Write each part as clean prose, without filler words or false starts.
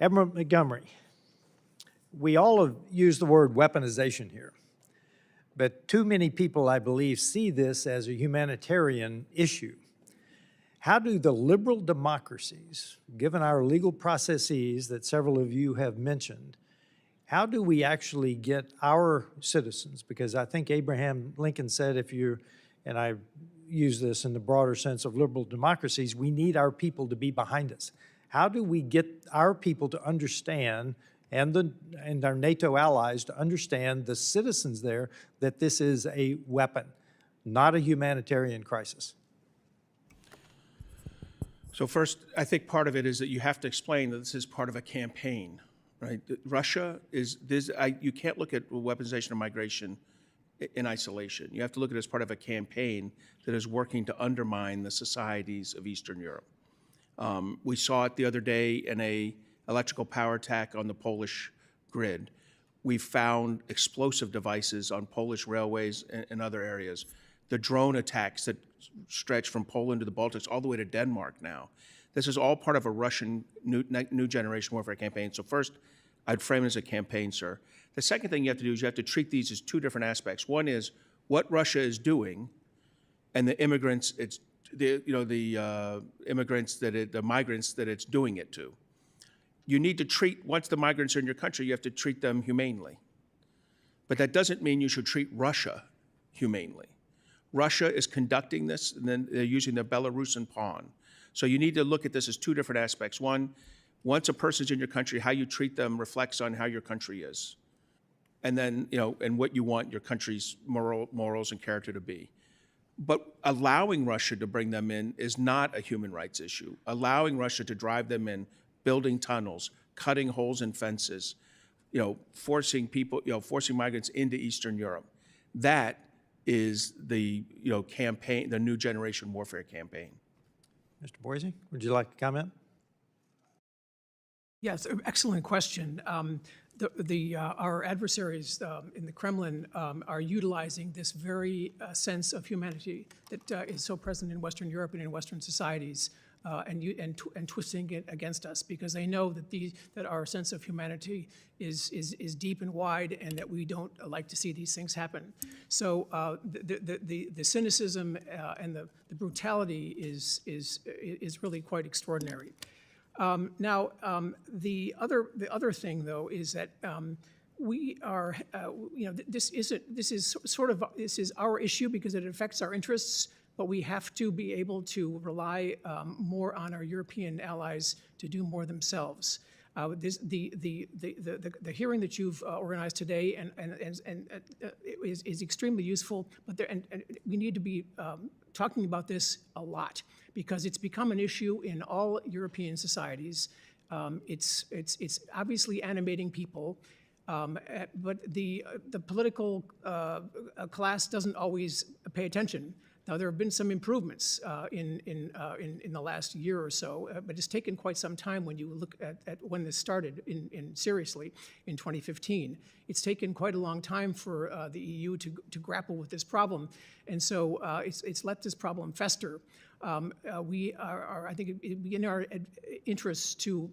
Admiral Montgomery, we all have used the word weaponization here, but too many people, I believe, see this as a humanitarian issue. How do the liberal democracies, given our legal processes that several of you have mentioned, how do we actually get our citizens, because I think Abraham Lincoln said if you're, and I use this in the broader sense of liberal democracies, we need our people to be behind us. How do we get our people to understand and our NATO allies to understand, the citizens there, that this is a weapon, not a humanitarian crisis? So first, I think part of it is that you have to explain that this is part of a campaign, right? Russia is, you can't look at weaponization of migration in isolation. You have to look at it as part of a campaign that is working to undermine the societies of Eastern Europe. We saw it the other day in an electrical power attack on the Polish grid. We found explosive devices on Polish railways and other areas. The drone attacks that stretch from Poland to the Baltics all the way to Denmark now. This is all part of a Russian new generation warfare campaign. So first, I'd frame it as a campaign, sir. The second thing you have to do is you have to treat these as two different aspects. One is what Russia is doing, and the immigrants, the migrants that it's doing it to. You need to treat, once the migrants are in your country, you have to treat them humanely. But that doesn't mean you should treat Russia humanely. Russia is conducting this, and then they're using the Belarusian pawn. So you need to look at this as two different aspects. One, once a person's in your country, how you treat them reflects on how your country is. And then, and what you want your country's morals and character to be. But allowing Russia to bring them in is not a human rights issue. Allowing Russia to drive them in, building tunnels, cutting holes in fences, forcing migrants into Eastern Europe. That is the campaign, the new generation warfare campaign. Mr. Boise, would you like to comment? Yes, excellent question. Our adversaries in the Kremlin are utilizing this very sense of humanity that is so present in Western Europe and in Western societies, and twisting it against us, because they know that our sense of humanity is deep and wide, and that we don't like to see these things happen. So the cynicism and the brutality is really quite extraordinary. The other thing, though, is that we are, this is our issue because it affects our interests, but we have to be able to rely more on our European allies to do more themselves. The hearing that you've organized today is extremely useful, but we need to be talking about this a lot, because it's become an issue in all European societies. It's obviously animating people, but the political class doesn't always pay attention. Now, there have been some improvements in the last year or so, but it's taken quite some time when you look at when this started seriously in 2015. It's taken quite a long time for the EU to grapple with this problem, and so it's let this problem fester. We are, I think, in our interests to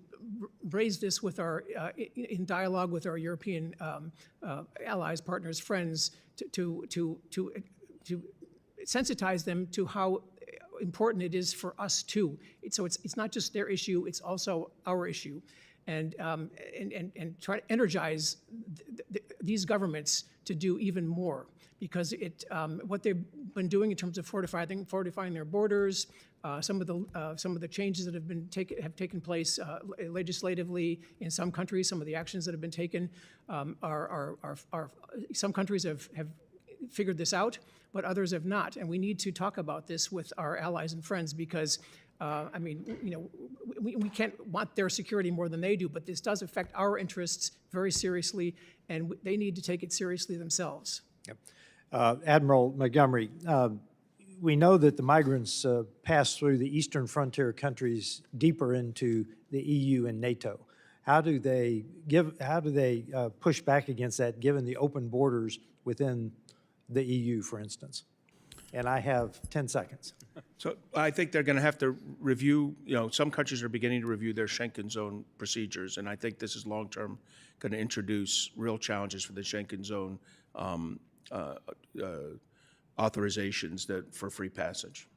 raise this with in dialogue with our European allies, partners, friends, to sensitize them to how important it is for us too. So it's not just their issue; it's also our issue, and try to energize these governments to do even more, because what they've been doing in terms of fortifying their borders, some of the changes that have taken place legislatively in some countries, some of the actions that have been taken some countries have figured this out, but others have not. And we need to talk about this with our allies and friends, because we can't want their security more than they do, but this does affect our interests very seriously, and they need to take it seriously themselves. Yep. Admiral Montgomery, we know that the migrants pass through the eastern frontier countries deeper into the EU and NATO. How do they push back against that, given the open borders within the EU, for instance? and I have 10 seconds. So I think they're going to have to review, some countries are beginning to review their Schengen zone procedures, and I think this is long-term going to introduce real challenges for the Schengen zone authorizations for free passage.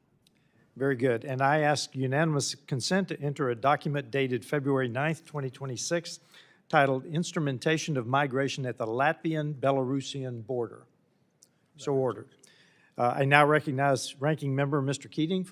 Very good. And I ask unanimous consent to enter a document dated February 9th, 2026, titled Instrumentation of Migration at the Latvian-Belarusian Border. So ordered. I now recognize Ranking Member Mr. Keating for